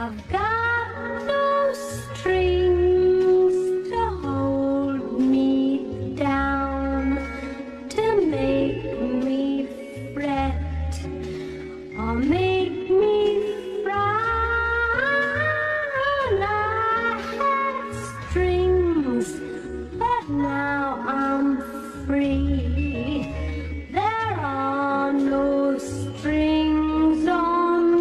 I've got no strings to hold me down, to make me fret or make me frown. I had strings, but now I'm free. There are no strings on me.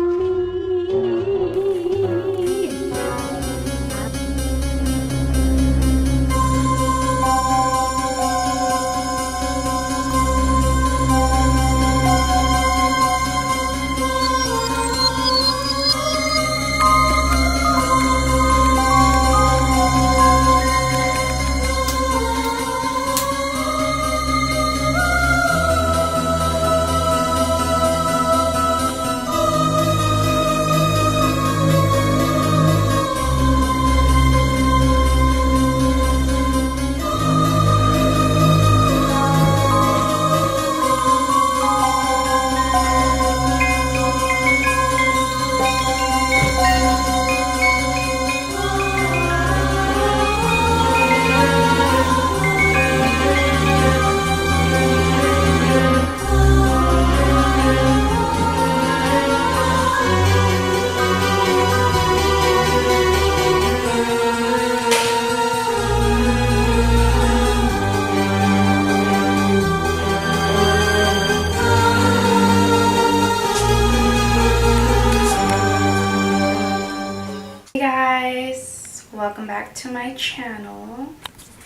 Welcome back to my channel.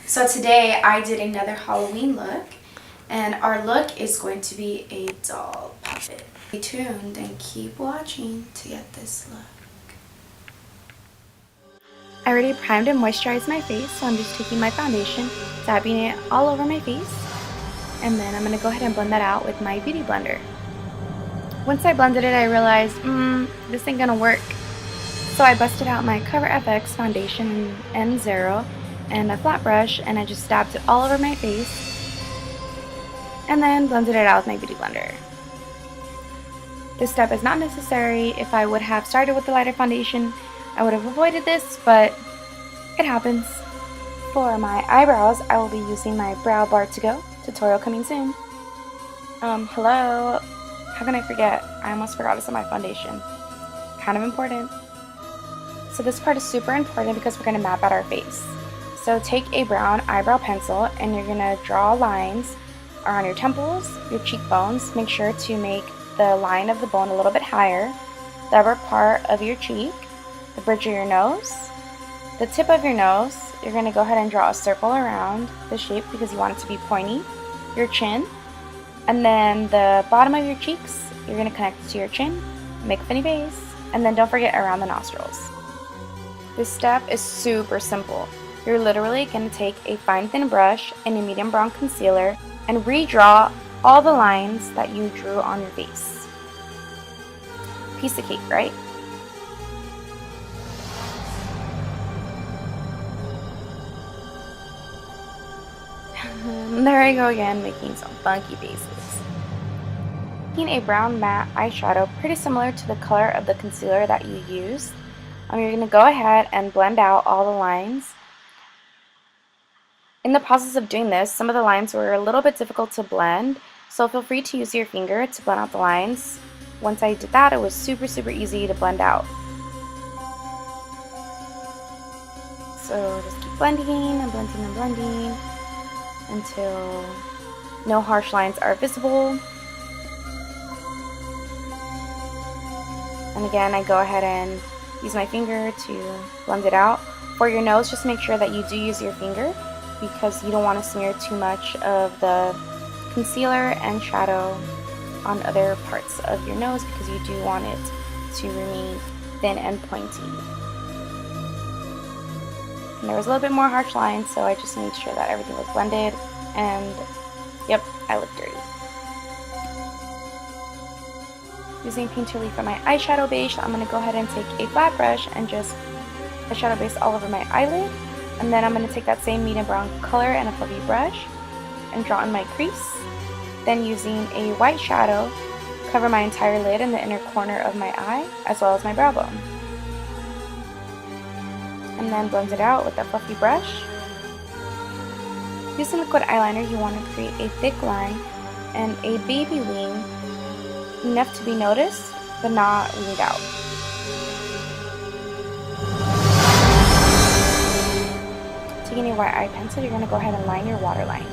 So today I did another Halloween look, and our look is going to be a doll puppet. Stay tuned and keep watching to get this look. I already primed and moisturized my face, so I'm just taking my foundation, dabbing it all over my face, and then I'm going to go ahead and blend that out with my beauty blender. Once I blended it, I realized, this ain't gonna work. So I busted out my Cover FX foundation in N0 and a flat brush, and I just dabbed it all over my face and then blended it out with my beauty blender. This step is not necessary. If I would have started with the lighter foundation, I would have avoided this, but it happens. For my eyebrows, I will be using my Brow Bar to Go tutorial coming soon. Hello? How can I forget? I almost forgot to set my foundation. Kind of important. So this part is super important because we're going to map out our face. So take a brown eyebrow pencil and you're going to draw lines around your temples, your cheekbones. Make sure to make the line of the bone a little bit higher, the upper part of your cheek, the bridge of your nose, the tip of your nose. You're going to go ahead and draw a circle around the shape because you want it to be pointy, your chin, and then the bottom of your cheeks, you're going to connect to your chin, make a funny face, and then don't forget around the nostrils. This step is super simple. You're literally going to take a fine thin brush and a medium brown concealer and redraw all the lines that you drew on your face. Piece of cake, right? And there I go again, making some funky faces. Taking a brown matte eyeshadow pretty similar to the color of the concealer that you used. You're going to go ahead and blend out all the lines. In the process of doing this, some of the lines were a little bit difficult to blend, so feel free to use your finger to blend out the lines. Once I did that, it was super easy to blend out. So just keep blending and blending and blending until no harsh lines are visible. And again, I go ahead and use my finger to blend it out. For your nose, just make sure that you do use your finger because you don't want to smear too much of the concealer and shadow on other parts of your nose because you do want it to remain thin and pointy. And there was a little bit more harsh lines, so I just made sure that everything was blended, and yep, I look dirty. Using Painterly for my eyeshadow base, I'm going to go ahead and take a flat brush and just eyeshadow base all over my eyelid. And then I'm going to take that same medium brown color and a fluffy brush and draw in my crease. Then using a white shadow, cover my entire lid and the inner corner of my eye, as well as my brow bone. and then blend it out with a fluffy brush. Using liquid eyeliner, you want to create a thick line and a baby wing, enough to be noticed, but not winged out. Taking a white eye pencil, you're going to go ahead and line your waterline.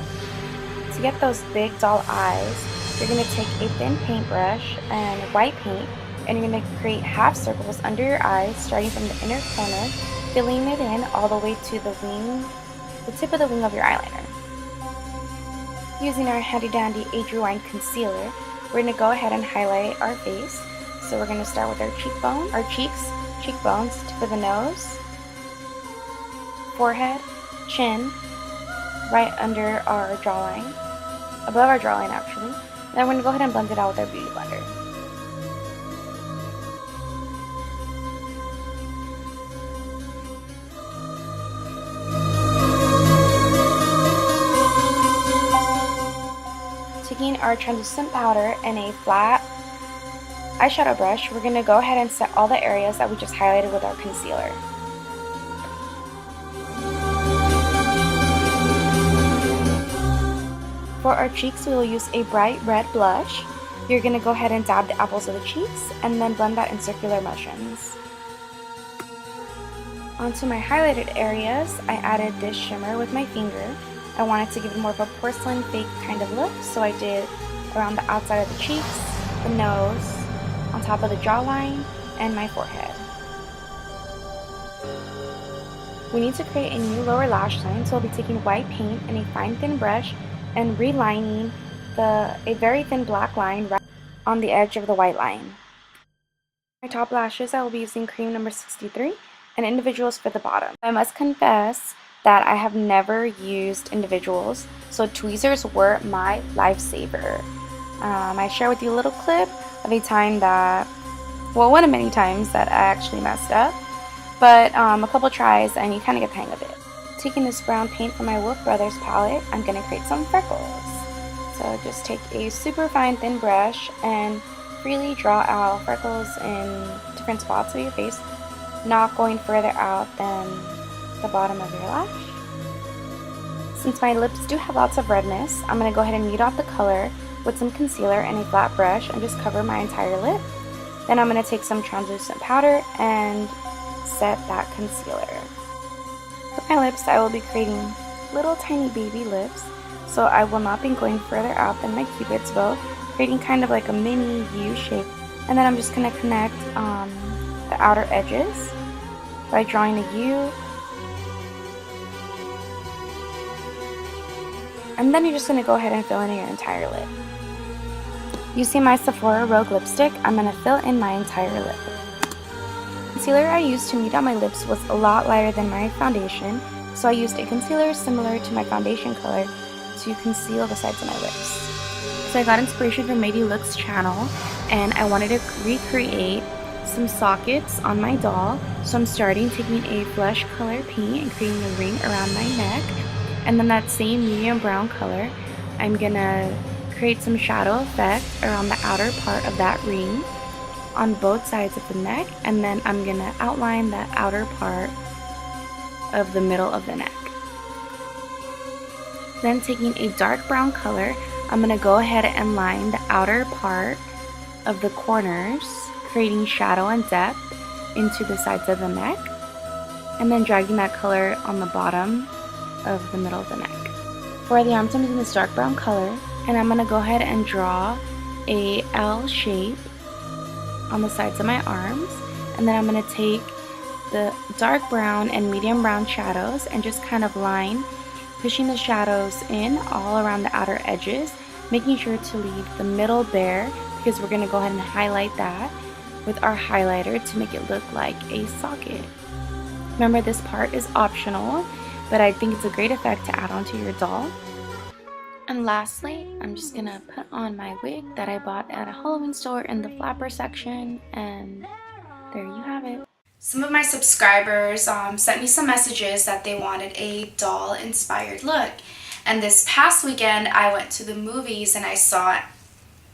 To get those big doll eyes, you're going to take a thin paintbrush and white paint, and you're going to create half circles under your eyes, starting from the inner corner, filling it in all the way to the wing, the tip of the wing of your eyeliner. Using our handy dandy age rewind concealer, we're going to go ahead and highlight our face. So we're going to start with our cheekbone, our cheeks, cheekbones, tip of the nose, forehead, chin, right under our jawline, above our jawline actually. Then we're going to go ahead and blend it out with our beauty blender. Taking our translucent powder and a flat eyeshadow brush, we're going to go ahead and set all the areas that we just highlighted with our concealer. For our cheeks, we will use a bright red blush. You're going to go ahead and dab the apples of the cheeks and then blend that in circular motions. Onto my highlighted areas, I added this shimmer with my finger. I wanted to give it more of a porcelain fake kind of look, so I did around the outside of the cheeks, the nose, on top of the jawline, and my forehead. We need to create a new lower lash line, so I'll be taking white paint and a fine thin brush and relining a very thin black line right on the edge of the white line. My top lashes, I will be using cream number 63 and individuals for the bottom. I must confess that I have never used individuals, so tweezers were my lifesaver. I share with you a little clip of a time that, well, one of many times that I actually messed up, but a couple tries and you kind of get the hang of it. Taking this brown paint from my Wolfe Brothers palette, I'm going to create some freckles. So just take a super fine thin brush and freely draw out freckles in different spots of your face, not going further out than the bottom of your lash. Since my lips do have lots of redness, I'm going to go ahead and mute out the color with some concealer and a flat brush and just cover my entire lip. Then I'm going to take some translucent powder and set that concealer. For my lips, I will be creating little tiny baby lips, so I will not be going further out than my cupid's bow, creating kind of like a mini U shape. And then I'm just going to connect the outer edges by drawing a U. And then you're just going to go ahead and fill in your entire lip. Using my Sephora Rogue lipstick, I'm going to fill in my entire lip. The concealer I used to meet out my lips was a lot lighter than my foundation, so I used a concealer similar to my foundation color to conceal the sides of my lips. So I got inspiration from my Deluxe channel, and I wanted to recreate some sockets on my doll, so I'm starting taking a flesh color paint and creating a ring around my neck. And then that same medium brown color, I'm gonna create some shadow effect around the outer part of that ring on both sides of the neck, and then I'm gonna outline that outer part of the middle of the neck. Then taking a dark brown color, I'm gonna go ahead and line the outer part of the corners, creating shadow and depth into the sides of the neck, and then dragging that color on the bottom of the middle of the neck. For the arms, I'm using this dark brown color, and I'm going to go ahead and draw a L shape on the sides of my arms, and then I'm going to take the dark brown and medium brown shadows and just kind of line, pushing the shadows in all around the outer edges, making sure to leave the middle bare, because we're going to go ahead and highlight that with our highlighter to make it look like a socket. Remember, this part is optional, but I think it's a great effect to add onto your doll. And lastly, I'm just gonna put on my wig that I bought at a Halloween store in the flapper section, and there you have it. Some of my subscribers sent me some messages that they wanted a doll inspired look, and this past weekend I went to the movies and I saw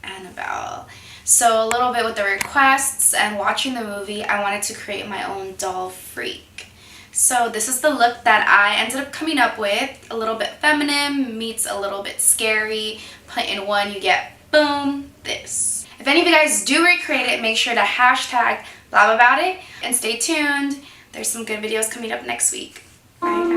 Annabelle. So a little bit with the requests and watching the movie, I wanted to create my own doll freak. So this is the look that I ended up coming up with. A little bit feminine meets a little bit scary. Put in one, you get, boom, this. If any of you guys do recreate it, make sure to hashtag blab about it and stay tuned. There's some good videos coming up next week. Bye guys.